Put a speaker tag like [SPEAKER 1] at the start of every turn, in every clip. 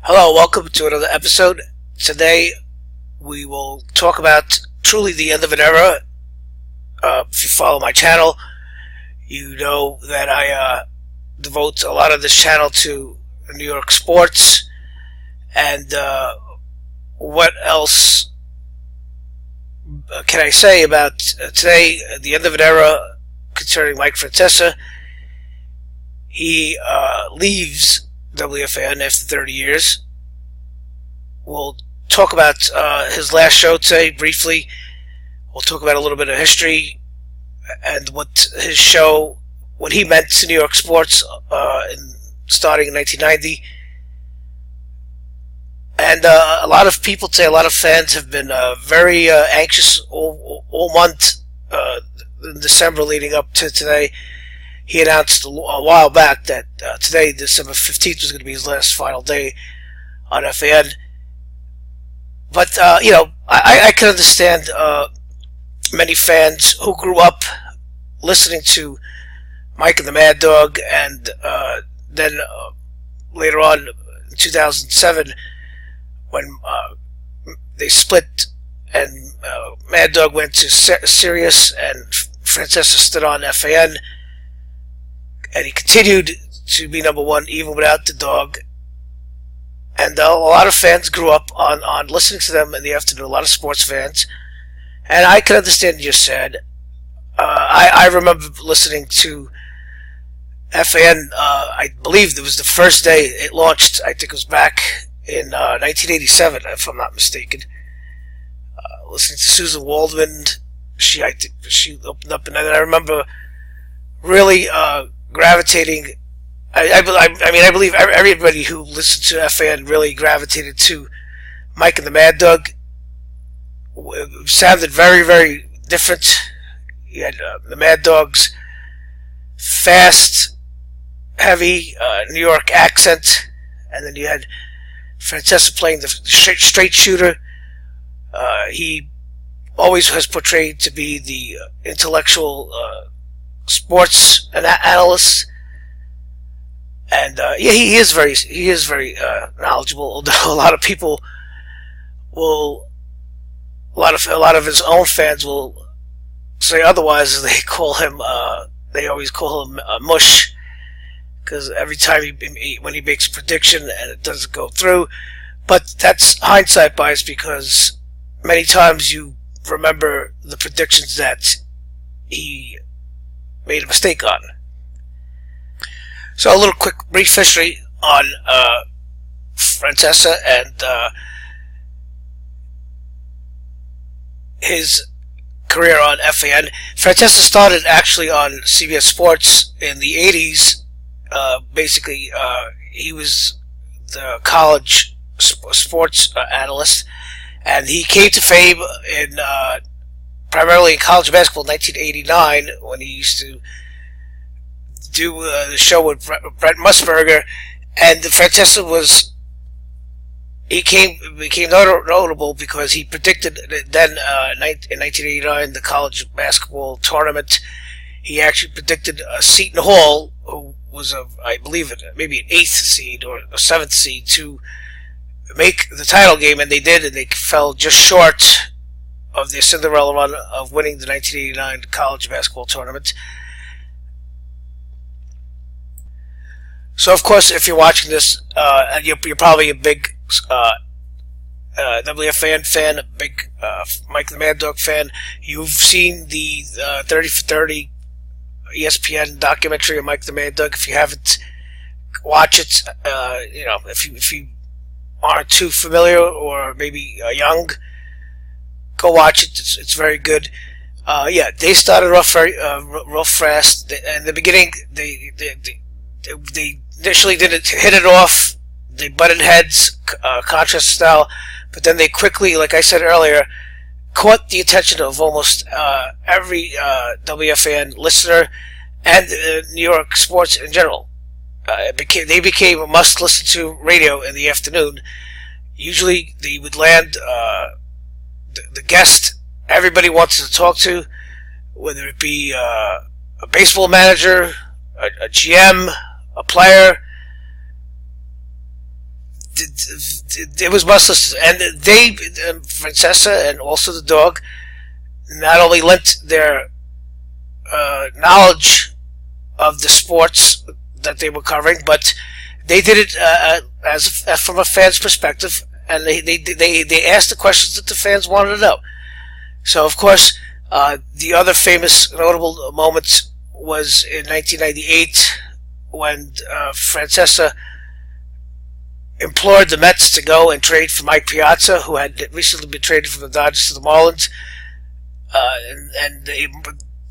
[SPEAKER 1] Hello, welcome to another episode. Today we will talk about truly the end of an era. If you follow my channel, you know that I devote a lot of this channel to New York sports. And what else can I say about today, the end of an era concerning Mike Francesca? He leaves WFAN after 30 years. We'll talk about his last show today briefly. We'll talk about a little bit of history and what his show, what he meant to New York sports starting in 1990. And a lot of people today, a lot of fans have been very anxious all month in December leading up to today. He announced a while back that today, December 15th, was going to be his last final day on FAN. But, I can understand many fans who grew up listening to Mike and the Mad Dog, and then later on in 2007, when they split and Mad Dog went to Sirius and Francesca stood on FAN, and he continued to be number one even without the dog. And a lot of fans grew up on listening to them in the afternoon, a lot of sports fans. And I can understand you're sad. I remember listening to FAN, I believe it was the first day it launched. I think it was back in 1987, if I'm not mistaken. Listening to Susan Waldman, she opened up, and then I remember really gravitating. I believe everybody who listened to FAN really gravitated to Mike and the Mad Dog. It sounded very, very different. You had the Mad Dog's fast, heavy New York accent, and then you had Francesca playing the straight shooter. He always has portrayed to be the intellectual sports analyst, and he is very knowledgeable. Although a lot of people will, a lot of his own fans will say otherwise. They call him, they always call him Mush, because every time when he makes a prediction and it doesn't go through. But that's hindsight bias, because many times you remember the predictions that he made a mistake on. So a little quick brief history on Francesca and his career on FAN. Francesca started actually on CBS Sports in the 80s. Basically, he was the college sports analyst, and he came to fame in primarily in college basketball in 1989, when he used to do the show with Brent Musburger. And Francesca became notable because he predicted then in 1989 the college basketball tournament. He actually predicted Seton Hall, who was I believe maybe an 8th seed or a 7th seed, to make the title game, and they did, and they fell just short of their Cinderella run of winning the 1989 college basketball tournament. So, of course, if you're watching this, and you're probably a big WFAN fan, a big Mike the Mad Dog fan, you've seen the 30 for 30 ESPN documentary of Mike the Mad Dog. If you haven't, watch it. If you aren't too familiar or maybe young, go watch it. It's very good. They started off very real fast. In the beginning, they initially didn't hit it off. They butted heads, contrast style, but then they quickly, like I said earlier, caught the attention of almost every WFAN listener and New York sports in general. They became a must-listen-to radio in the afternoon. Usually, they would land the guest everybody wants to talk to, whether it be a baseball manager, a GM, a player. it was must listen. And they, Francesca and also the dog, not only lent their knowledge of the sports that they were covering, but they did it as from a fan's perspective, and they asked the questions that the fans wanted to know. So, of course, the other famous notable moment was in 1998 when Francesca implored the Mets to go and trade for Mike Piazza, who had recently been traded from the Dodgers to the Marlins.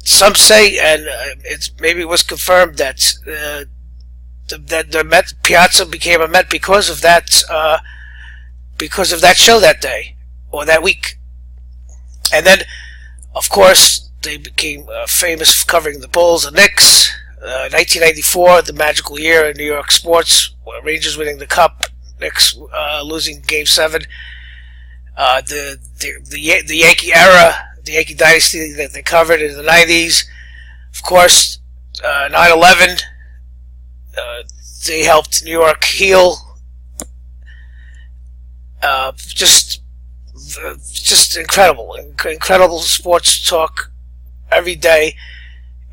[SPEAKER 1] Some say, and maybe it was confirmed, that the Met Piazza became a Met because of that show that day or that week. And then, of course, they became famous for covering the Bulls and Knicks. 1994, the magical year in New York sports, Rangers winning the Cup, Knicks losing Game 7. The Yankee era, the Yankee dynasty that they covered in the 90s. Of course, 9/11, they helped New York heal. Just incredible sports talk every day.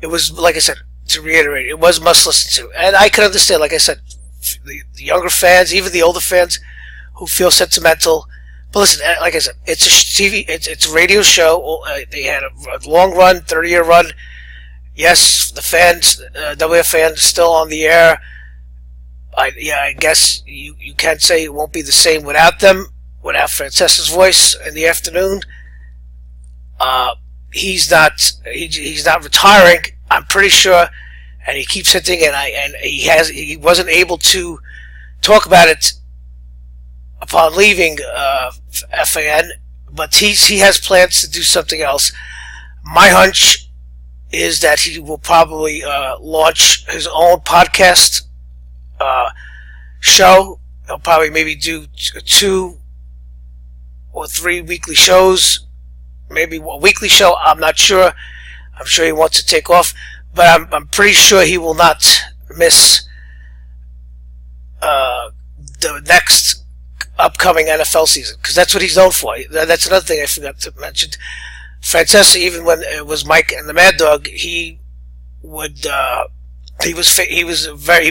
[SPEAKER 1] It was, like I said, to reiterate, it was must listen to. And I can understand, like I said, the younger fans, even the older fans who feel sentimental. But listen, like I said, it's a TV, it's a radio show. They had a long run, 30-year run. Yes, the fans, WFAN is still on the air. I guess you can say it won't be the same without them, without Francesca's voice in the afternoon. He's not retiring, I'm pretty sure, and he keeps hinting, and he wasn't able to talk about it upon leaving FAN, but he has plans to do something else. My hunch is that he will probably launch his own podcast show. He'll probably maybe do 2 or 3 weekly shows, maybe a weekly show. I'm not sure. I'm sure he wants to take off, but I'm pretty sure he will not miss the next upcoming NFL season, because that's what he's known for. That's another thing I forgot to mention. Francesca, even when it was Mike and the Mad Dog, he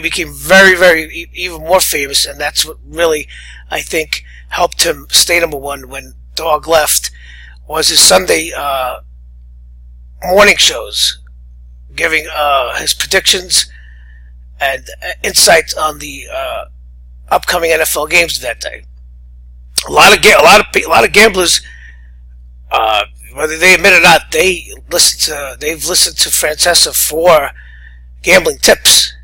[SPEAKER 1] became very even more famous, and that's what really, I think, helped him stay number one when Dog left, was his Sunday morning shows, giving his predictions and insights on the upcoming NFL games that day. A lot of gamblers, whether they admit it or not, they've listened to Francesca for gambling tips.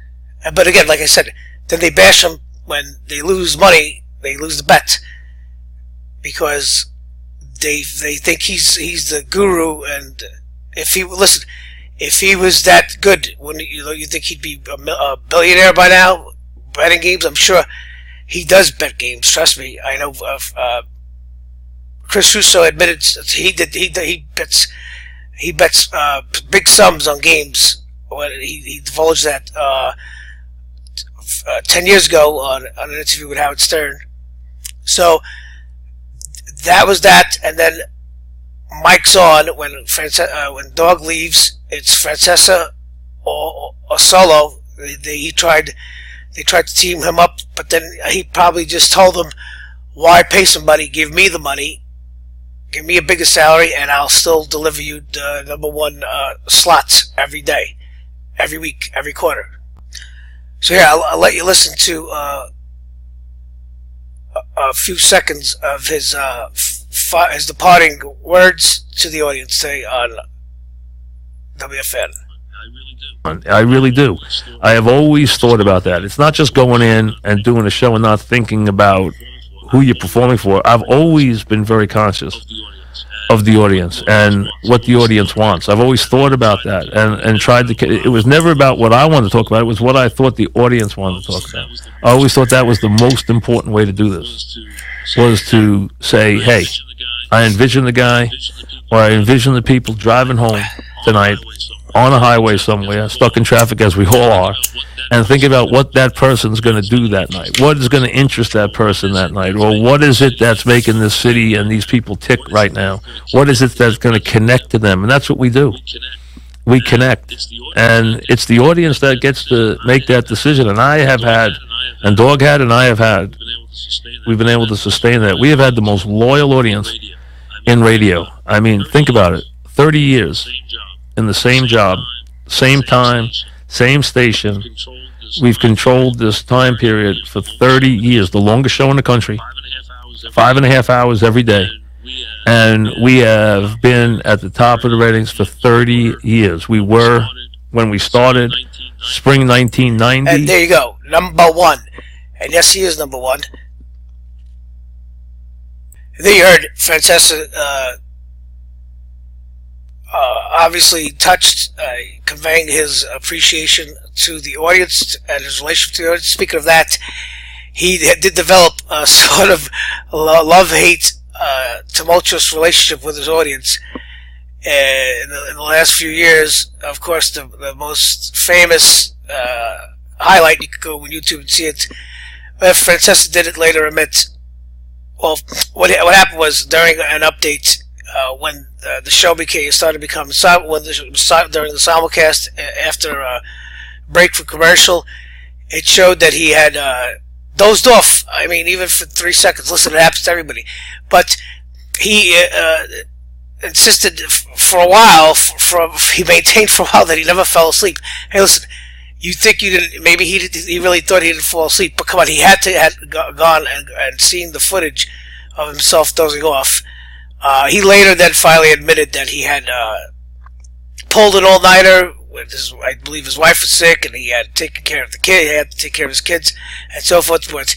[SPEAKER 1] But again, like I said, then they bash him when they lose money. They lose the bet because they think he's the guru. And if he was that good, wouldn't you think he'd be a billionaire by now betting games? I'm sure he does bet games. Trust me, I know. Chris Russo admitted he bets big sums on games. When he divulged that 10 years ago on an interview with Howard Stern. So that was that, and then Mike's on when Dog leaves. It's Francesca or solo. They tried to team him up, but then he probably just told them, "Why pay somebody? Give me the money. Give me a bigger salary, and I'll still deliver you the number one slots every day, every week, every quarter." So yeah, I'll let you listen to a few seconds of his departing words to the audience today on WFN.
[SPEAKER 2] I really do. I have always thought about that. It's not just going in and doing a show and not thinking about who you're performing for. I've always been very conscious of the audience and what the audience wants. I've always thought about that and tried to. It was never about what I wanted to talk about. It was what I thought the audience wanted to talk about. I always thought that was the most important way to do this, was to say, hey, I envision the guy, or I envision the people driving home tonight on a highway somewhere, stuck in traffic as we all are, and think about what that person's going to do that night. What is going to interest that person that night? Or what is it that's making this city and these people tick right now? What is it that's going to connect to them? And that's what we do. We connect. And it's the audience that gets to make that decision. And I have had, and Dog had, and I have had, we've been able to sustain that. We have had the most loyal audience in radio. I mean, think about it. 30 years in the same job, same time, same station. We've controlled this time period for 30 years, the longest show in the country, 5.5 hours every day. And we have been at the top of the ratings for 30 years. We were, when we started, spring 1990.
[SPEAKER 1] And there you go, number one. And yes, he is number one. There you heard Francesca, obviously touched, conveying his appreciation to the audience and his relationship to the audience. Speaking of that, he did develop a sort of love-hate, tumultuous relationship with his audience. In the last few years, of course, the most famous highlight, you could go on YouTube and see it. Francesca did it later admit. Well, what happened was during an update, when the show started to become during the simulcast after a break for commercial, it showed that he had dozed off. I mean, even for 3 seconds. Listen, it happens to everybody. But he insisted for a while. He maintained for a while that he never fell asleep. Hey, listen. You think you didn't? Maybe he really thought he didn't fall asleep. But come on, he had gone and seen the footage of himself dozing off. He later then finally admitted that he had pulled an all-nighter. I believe his wife was sick, and he had taken care of the kid. He had to take care of his kids, and so forth. But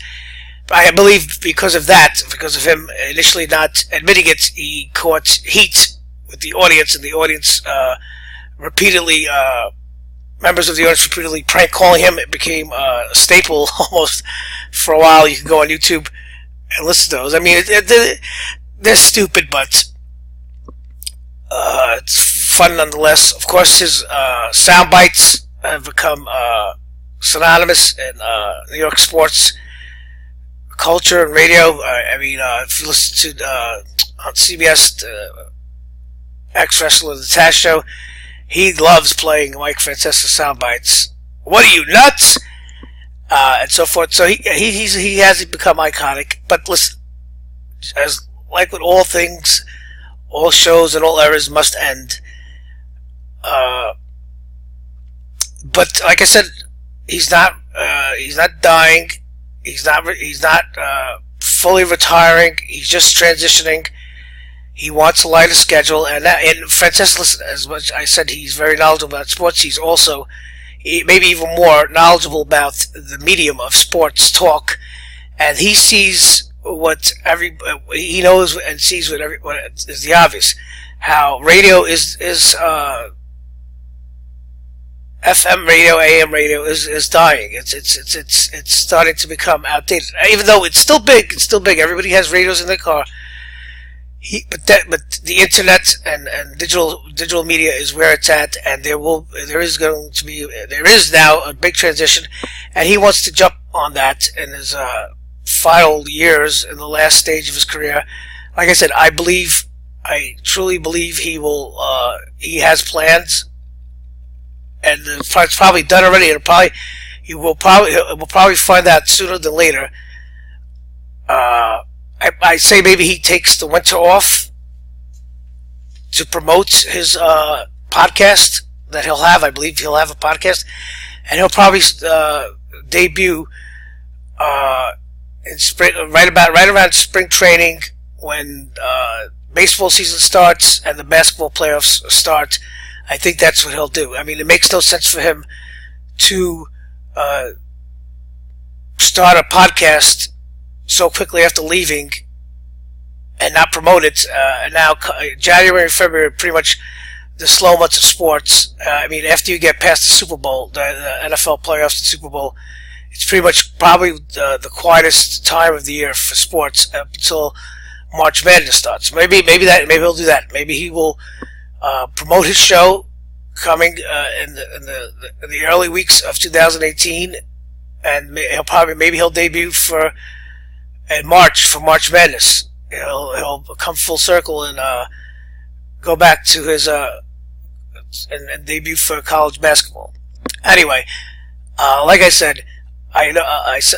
[SPEAKER 1] I believe because of that, because of him initially not admitting it, he caught heat with the audience, and the audience repeatedly. Members of the audience repeatedly prank calling him. It became a staple almost for a while. You can go on YouTube and listen to those. I mean, they're stupid, but it's fun nonetheless. Of course, his sound bites have become synonymous in New York sports culture and radio. I mean, if you listen to on CBS, ex-wrestler The Taz Show, he loves playing Mike Francesca sound bites. What are you, nuts? And so forth. So he has become iconic. But listen, as like with all things, all shows and all eras must end. But like I said, he's not dying. He's not fully retiring. He's just transitioning. He wants a lighter schedule, and Francesca, listen, as much I said, he's very knowledgeable about sports. He's also maybe even more knowledgeable about the medium of sports talk, and he sees what he knows and sees what is the obvious. How radio is FM radio, AM radio is dying. It's starting to become outdated. Even though it's still big, Everybody has radios in their car. But the internet and digital media is where it's at, and there is now a big transition, and he wants to jump on that in his final years in the last stage of his career. Like I said, I truly believe he has plans, and it's probably done already. We'll probably find out sooner than later. I say maybe he takes the winter off to promote his podcast that he'll have. I believe he'll have a podcast, and he'll probably debut in spring, right around spring training, when baseball season starts and the basketball playoffs start. I think that's what he'll do. I mean, it makes no sense for him to start a podcast so quickly after leaving and not promote it. And now January and February are pretty much the slow months of sports. I mean, after you get past the Super Bowl, the NFL playoffs and Super Bowl, it's pretty much probably the quietest time of the year for sports up until March Madness starts. Maybe he'll do that. Maybe he will promote his show coming in the early weeks of 2018, and maybe he'll debut in March for March Madness. He'll come full circle and go back to his and debut for college basketball. Anyway, like I said, I know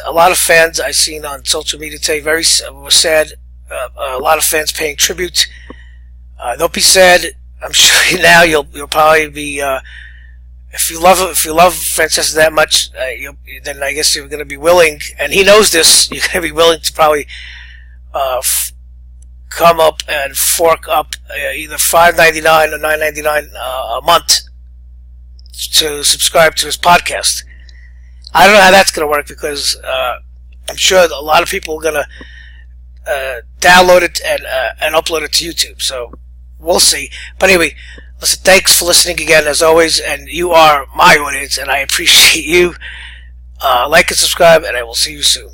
[SPEAKER 1] a lot of fans I seen on social media today were sad. A lot of fans paying tribute. Don't be sad. I'm sure now you'll probably be if you love Francesca that much, then I guess you're going to be willing, and he knows this. You're going to be willing to probably come up and fork up either $5.99 or $9.99 a month to subscribe to his podcast. I don't know how that's going to work because I'm sure a lot of people are going to download it and upload it to YouTube. So we'll see. But anyway, listen, thanks for listening again, as always, and you are my audience, and I appreciate you. Like and subscribe, and I will see you soon.